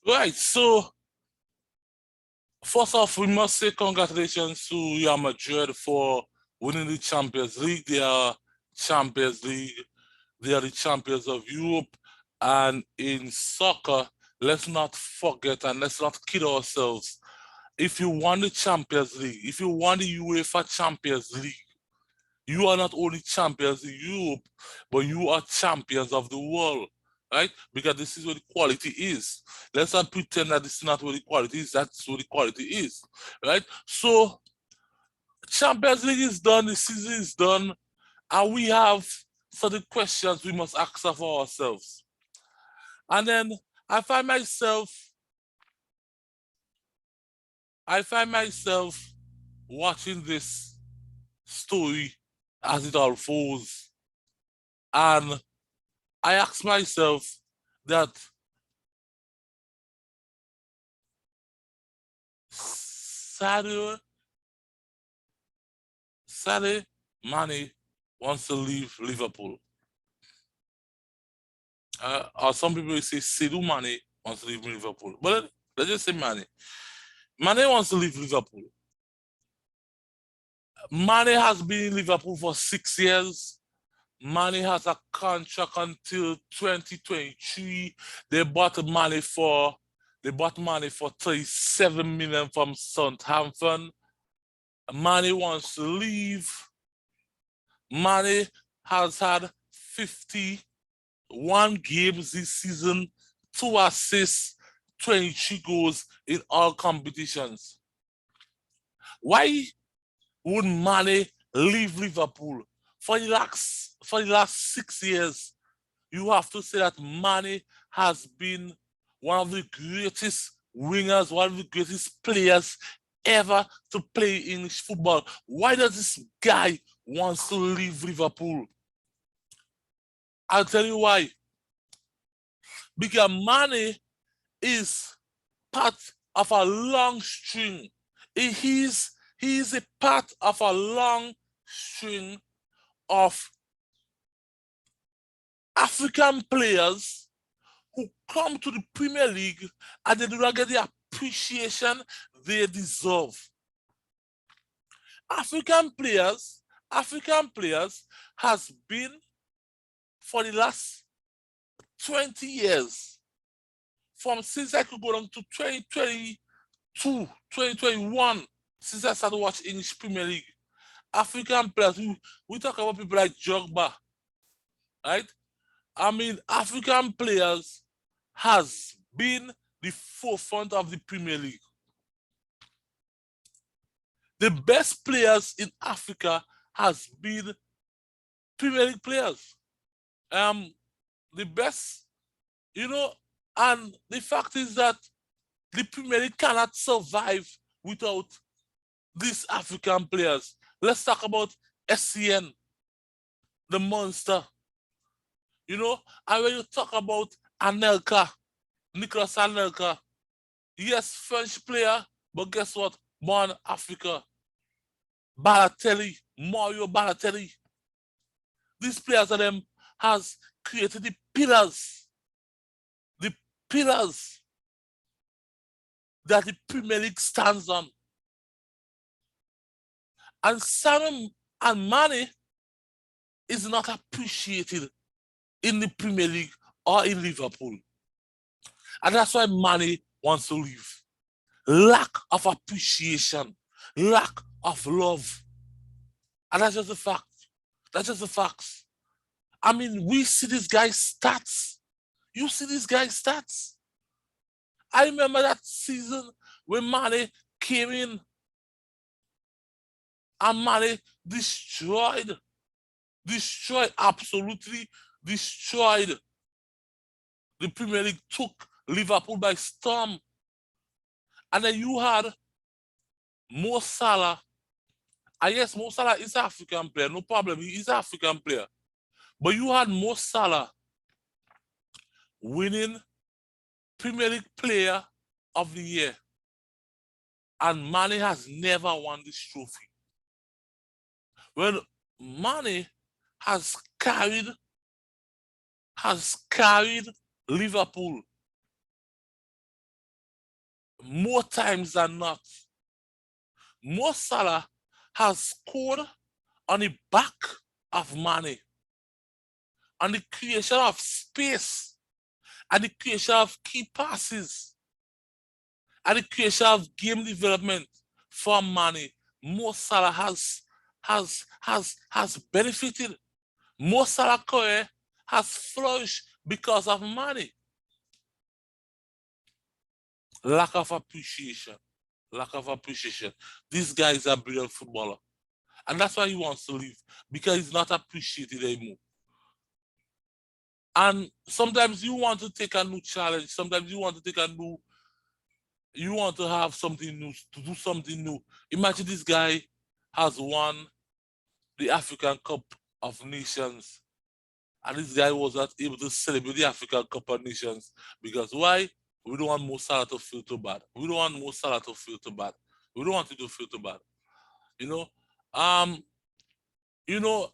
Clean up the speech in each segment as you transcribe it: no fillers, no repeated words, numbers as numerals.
Right, so first off, we must say congratulations to Real Madrid for winning the Champions League. They are Champions League. They are the champions of Europe. And in soccer, let's not forget and let's not kid ourselves. If you won the Champions League, if you won the UEFA Champions League, you are not only champions in Europe, but you are champions of the world, right? Because this is where the quality is. Let's not pretend that this is not where the quality is. That's where the quality is, right? So, Champions League is done, the season is done, and we have certain questions we must ask of ourselves. And then I find myself, I find myself watching this story as it unfolds, and I ask myself that Sadio Sadio Mane wants to leave Liverpool. Or some people say Sadio Mane wants to leave Liverpool. But let's just say Mane. Mane wants to leave Liverpool. Mane has been in Liverpool for 6 years. Mane has a contract until 2023. They bought Mane for 37 million from Southampton. Mane wants to leave. Mane has had 51 games this season, 2 assists, 23 goals in all competitions. Why would Mane leave Liverpool? For the last 6 years, you have to say that Mane has been one of the greatest wingers, one of the greatest players ever to play English football. Why does this guy wants to leave Liverpool? I'll tell you why. Because Mane is part of a long string. He is a part of a long string of African players who come to the Premier League and they do not get the appreciation they deserve. African players, African players has been for the last 20 years, from since I could go down to 2022, 2021, since I started watching English Premier League. African players, we talk about people like Jogba, right? I mean, African players has been the forefront of the Premier League. The best players in Africa has been Premier League players. The best, you know, and the fact is that the Premier League cannot survive without these African players. Let's talk about SCN, the monster. You know, and when you talk about Anelka, Nicolas Anelka, yes, French player, but guess what? Born Africa. Balotelli, Mario Balotelli. These players of them has created the pillars that the Premier League stands on. And Sadio and Mane is not appreciated in the Premier League or in Liverpool. And that's why Mane wants to leave. Lack of appreciation, lack of love. And that's just a fact. That's just the facts. I mean, we see this guy's stats. You see this guy's stats. I remember that season when Mane came in and Mane absolutely destroyed. The Premier League took Liverpool by storm. And then you had Mo Salah. And yes, Mo Salah is an African player, no problem. He is an African player. But you had Mo Salah winning Premier League Player of the Year. And Mane has never won this trophy. When Mane has carried Liverpool more times than not, Mo Salah has scored on the back of Mane, on the creation of space, and the creation of key passes, and the creation of game development for Mane. Mo Salah has benefited. Mo Salah career has flourished because of Mane. Lack of appreciation. Lack of appreciation. This guy is a brilliant footballer. And that's why he wants to leave, because he's not appreciated anymore. And sometimes you want to take a new challenge. Sometimes you want to take you want to have something new, to do something new. Imagine this guy has won the African Cup of Nations, and this guy was not able to celebrate the African Cup of Nations because why? We don't want Mo Salah to feel too bad. We don't want Mo Salah to feel too bad. We don't want it to feel too bad. You know, um, you know,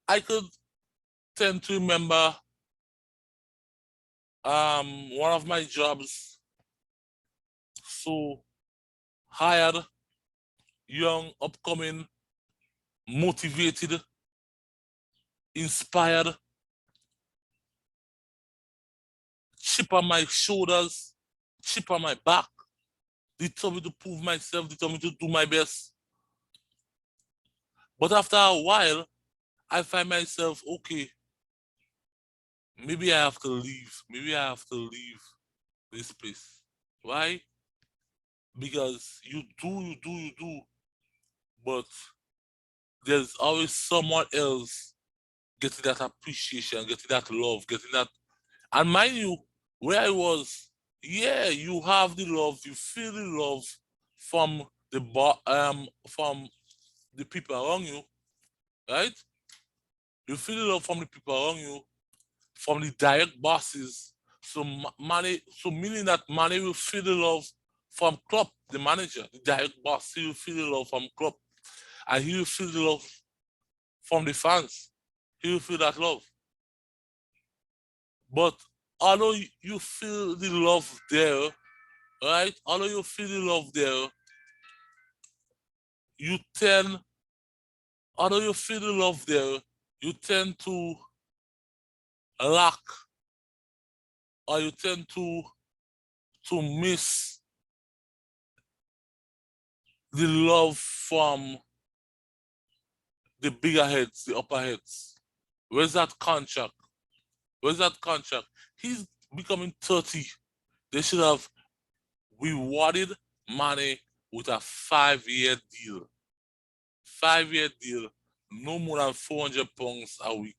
I could tend to remember one of my jobs. So hired, young, upcoming, motivated, inspired, chip on my shoulders, chip on my back, determined to prove myself, determined to do my best. But after a while, I find myself, okay, maybe I have to leave. Maybe I have to leave this place. Why? Because you do, but there's always someone else getting that appreciation, getting that love, getting that. And mind you, where I was, yeah, you have the love, you feel the love from from the people around you, right? You feel the love from the people around you, from the direct bosses. So so meaning that Mane will feel the love from Klopp, the manager, the direct boss. He will feel the love from Klopp, and he will feel the love from the fans. He will feel that love. But although you feel the love there, right? Although you feel the love there, you tend, although you feel the love there, you tend to lack, or you tend to miss the love from the bigger heads, the upper heads. Where's that contract? Where's that contract? He's becoming 30. They should have rewarded Mane with a 5-year deal. 5-year deal, no more than £400 a week.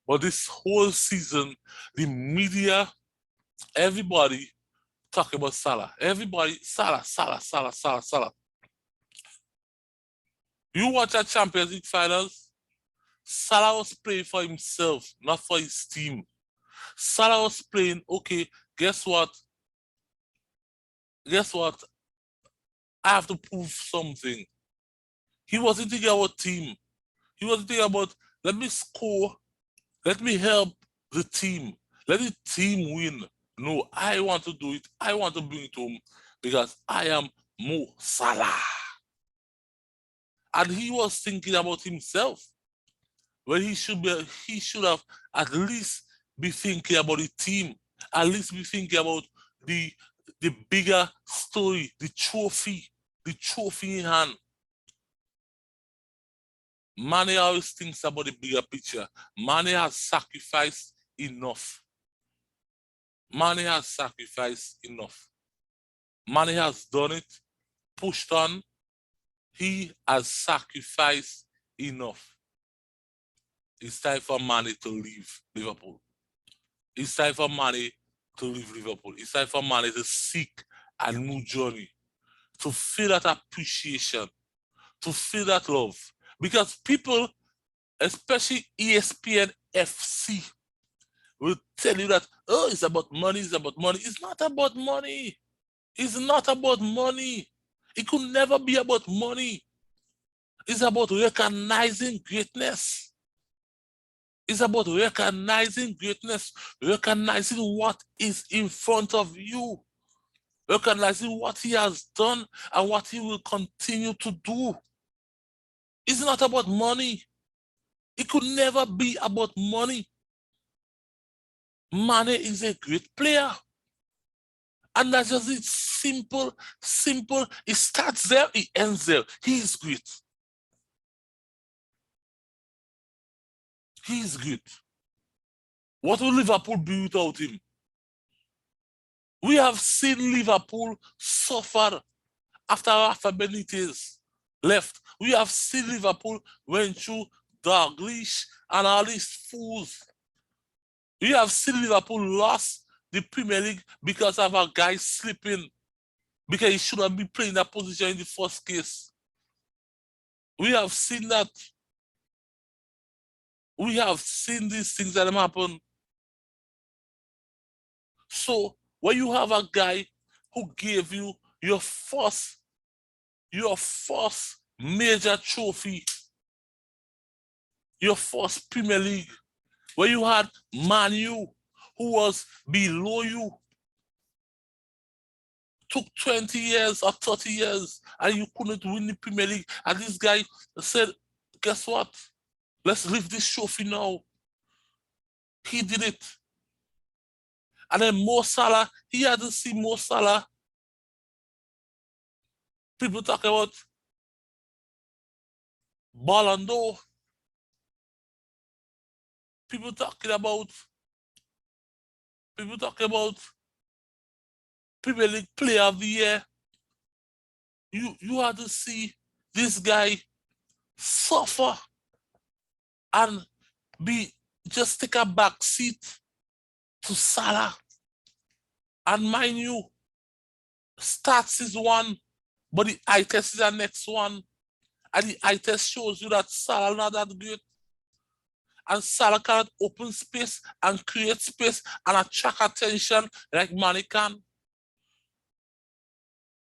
But this whole season, the media, everybody talking about Salah. Everybody, Salah. You watch a Champions League finals, Salah was playing for himself, not for his team. Salah was playing, okay, guess what? Guess what? I have to prove something. He wasn't thinking about team. He wasn't thinking about, let me score, let me help the team. Let the team win. No, I want to do it. I want to bring it home because I am Mo Salah. And he was thinking about himself. When he should have at least be thinking about the team, at least be thinking about the bigger story, the trophy in hand. Mane always thinks about the bigger picture. Mane has sacrificed enough. Mane has sacrificed enough. Mane has done it, pushed on. He has sacrificed enough. It's time for Mane to leave Liverpool. It's time for Mane to leave Liverpool. It's time for Mane to seek a new journey, to feel that appreciation, to feel that love. Because people, especially ESPN FC, will tell you that, oh, it's about money, it's about money. It's not about money. It's not about money. It could never be about money. It's about recognizing greatness. It's about recognizing greatness, recognizing what is in front of you, recognizing what he has done and what he will continue to do. It's not about money. It could never be about money. Mane is a great player. And that's just it. Simple, simple. It starts there, it ends there. He is great. He is great. What will Liverpool be without him? We have seen Liverpool suffer after Rafa Benitez left. We have seen Liverpool went through Dalglish and all these fools. We have seen Liverpool lost the Premier League because of a guy slipping, because he shouldn't be playing that position in the first case. We have seen that. We have seen these things that happen. So when you have a guy who gave you your first major trophy, your first Premier League, where you had Man U, who was below you, took 20 years or 30 years, and you couldn't win the Premier League. And this guy said, guess what? Let's leave this trophy now. He did it. And then Mo Salah, he had to see Mo Salah. People talk about Ballon d'Or. People talking about Premier League Player of the Year. You had to see this guy suffer and just take a back seat to Salah. And mind you, stats is one, but the eye test is the next one. And the eye test shows you that Salah not that great. And Salah cannot open space and create space and attract attention like Mane can.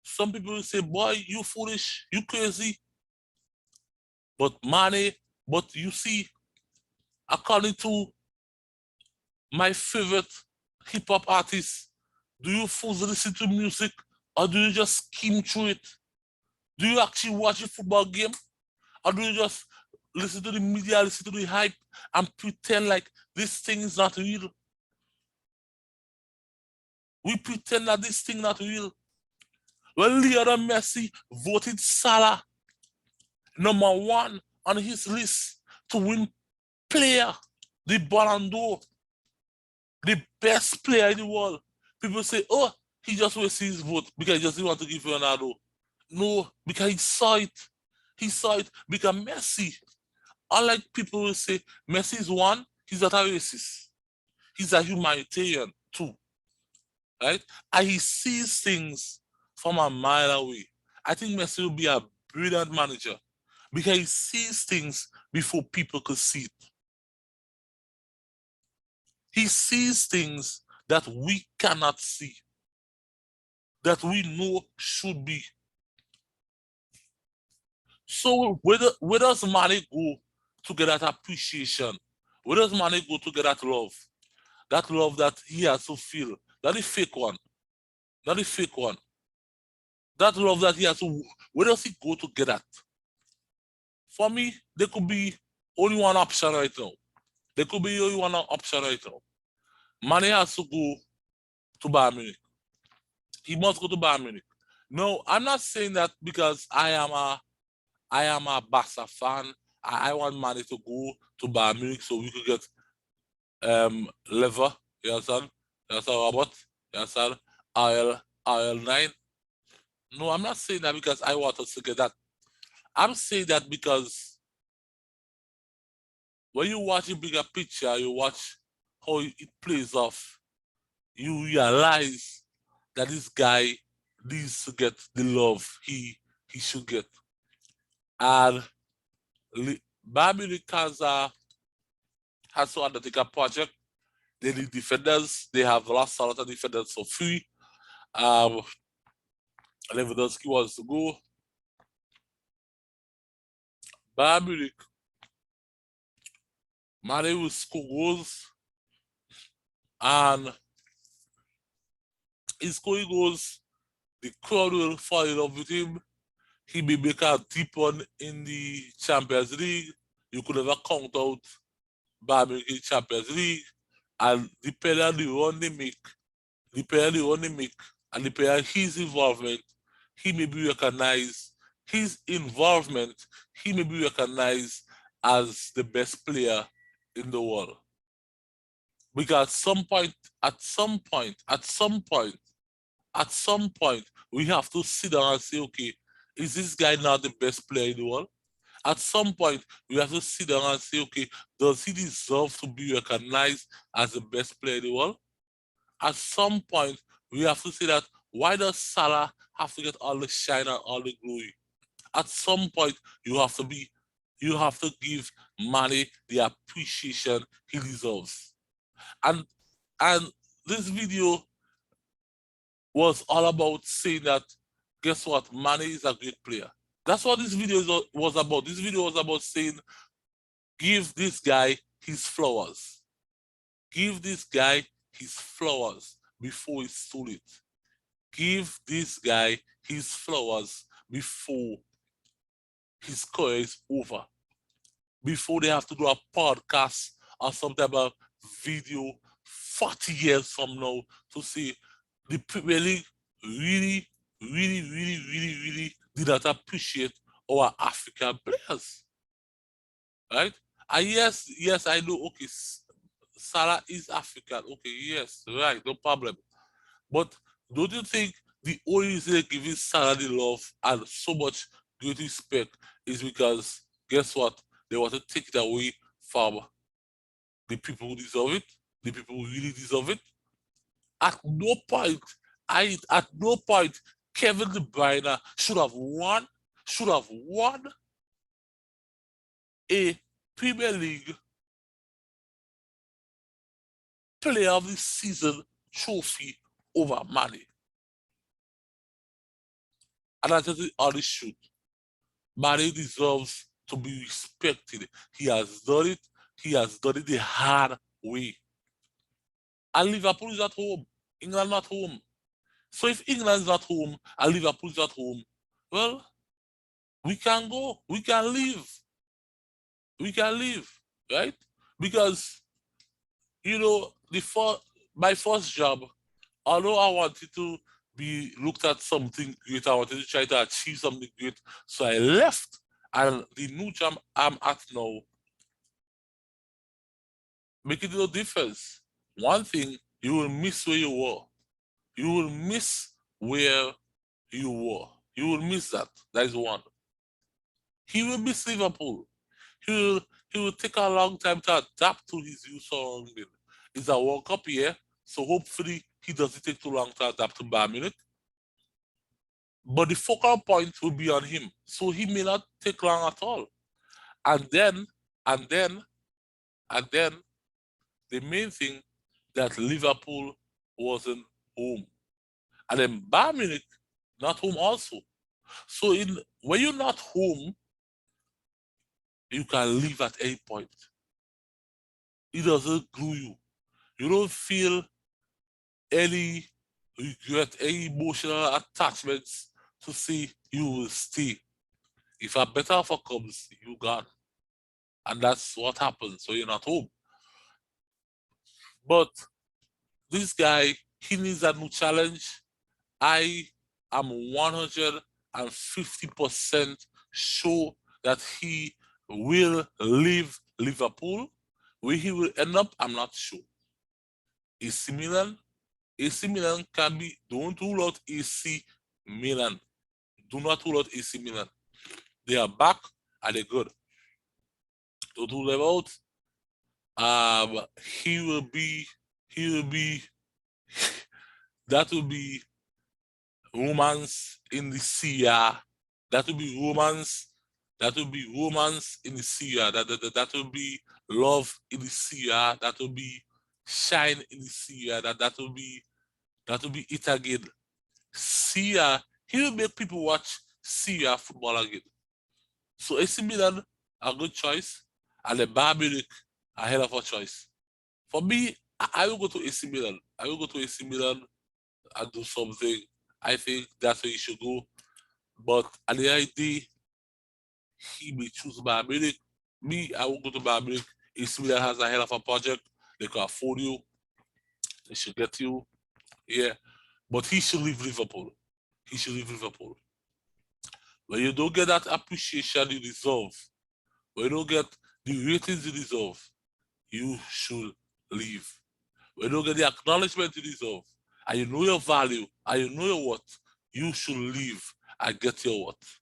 Some people will say, boy, you foolish, you crazy. But you see, according to my favorite hip-hop artist, do you fools listen to music or do you just skim through it? Do you actually watch a football game? Or do you just listen to the media, listen to the hype, and pretend like this thing is not real? We pretend that this thing is not real. Well, Lionel Messi voted Salah #1 on his list to win player, the Ballon d'Or, the best player in the world. People say, oh, he just wasted his vote because he just didn't want to give Ronaldo. No, because he saw it. He saw it because Messi, unlike people will say, Messi is one, he's not a racist. He's a humanitarian too, right? And he sees things from a mile away. I think Messi will be a brilliant manager because he sees things before people could see it. He sees things that we cannot see, that we know should be. So where does Mane go to get that appreciation? Where does Mane go to get that love? That love that he has to feel. Not the fake one. Not the fake one. That love that he has to, where does he go to get that? For me, there could be only one option right now. There could be only one option right now. Mane has to go to Bayern Munich. He must go to Bayern Munich. No, I'm not saying that because I am a Barca fan. I want Mane to go to Bayern Munich so we could get Lever, you understand? You understand, Robert? You understand? RL9. No, I'm not saying that because I want us to get that. I'm saying that because when you watch a bigger picture, you watch how it plays off, you realize that this guy needs to get the love he should get. And Bayern Munich has to undertake a project. They need defenders. They have lost a lot of defenders for free. Lewandowski wants to go. Bayern Munich Mane will score goals, and he's scoring goals. The crowd will fall in love with him. He may make a deep one in the Champions League. You could never count out Bayern Munich in Champions League. And depending on the run they make, depending on the run they make, and depending on his involvement, he may be recognized. His involvement, he may be recognized as the best player in the world. Because at some point, we have to sit down and say, okay, is this guy not the best player in the world? At some point, we have to sit down and say, okay, does he deserve to be recognized as the best player in the world? At some point, we have to say that why does Salah have to get all the shine and all the glory? At some point, you have to give Mane the appreciation he deserves. And and this video was all about saying that, guess what, Mane is a great player. That's what this video was about. This video was about saying, give this guy his flowers. Give this guy his flowers before he stole it. Give this guy his flowers before his career is over. Before they have to do a podcast or some type of video 40 years from now to say the Premier League really, really, really, really, really did not appreciate our African players. Right? And yes, I know, okay, Salah is African. Okay, yes, right, no problem. But don't you think the only reason they're giving Salah the love and so much great respect is because, guess what? They want to take it away from the people who deserve it, the people who really deserve it. At no point, at no point, Kevin De Bruyne should have won a Premier League Player of the Season trophy over Mane. And I just honest shoot. Mane deserves to be respected. He has done it. He has done it the hard way. And Liverpool is at home. England not home. So if England is not home and Liverpool is at home, well, we can go. We can leave. We can leave, right? Because my first job, although I wanted to be looked at something great, I wanted to try to achieve something great. So I left, and the new job I'm at now, making no difference. One thing, you will miss where you were. You will miss where you were. You will miss that. That is one. He will miss Liverpool. He will take a long time to adapt to his new surrounding. It's a World Cup year, so hopefully he doesn't take too long to adapt to Bayern Munich. But the focal point will be on him, so he may not take long at all. And then, the main thing, that Liverpool wasn't home, and then Bayern Munich not home also. So when you're not home, you can leave at any point. It doesn't glue you. You don't feel any regret, any emotional attachments to say you will stay. If a better offer comes, you gone. And that's what happens. So you're not home. But this guy, he needs a new challenge. I am 150% sure that he will leave Liverpool. Where he will end up, I'm not sure. AC Milan, AC Milan can be, don't rule out AC Milan. Do not rule out AC Milan. They are back and they're good. Don't rule them out. He will be, that will be romance in the Serie. That will be romance. That will be romance in the Serie. That will be love in the Serie. That will be shine in the Serie. That will be it again. Serie, he will make people watch Serie football again. So AC Milan, a good choice, and the Bayern Munich, a hell of a choice. For me, I will go to AC Milan. I will go to AC Milan and do something. I think that's where he should go. But at the end of the day, he may choose Bayern Munich. Me, I will go to Bayern Munich. AC Milan has a hell of a project. They can afford you. They should get you. Yeah. But he should leave Liverpool. He should leave Liverpool. When you don't get that appreciation you deserve, when you don't get the ratings you deserve, you should leave. When you don't get the acknowledgement you deserve, and you know your value, and you know your worth, you should leave and get your worth.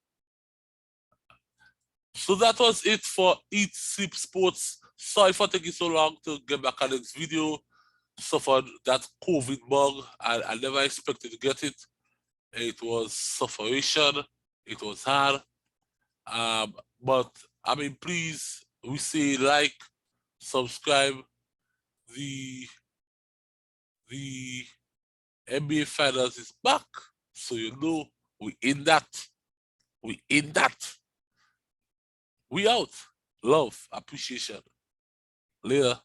So that was it for Eat Sleep Sports. Sorry for taking so long to get back on this video. Suffered that COVID bug. I never expected to get it. It was suffocation. It was hard. But I mean, please, we say like, subscribe. The NBA Finals is back, so you know we in that. We in that. We out. Love, appreciation. Later.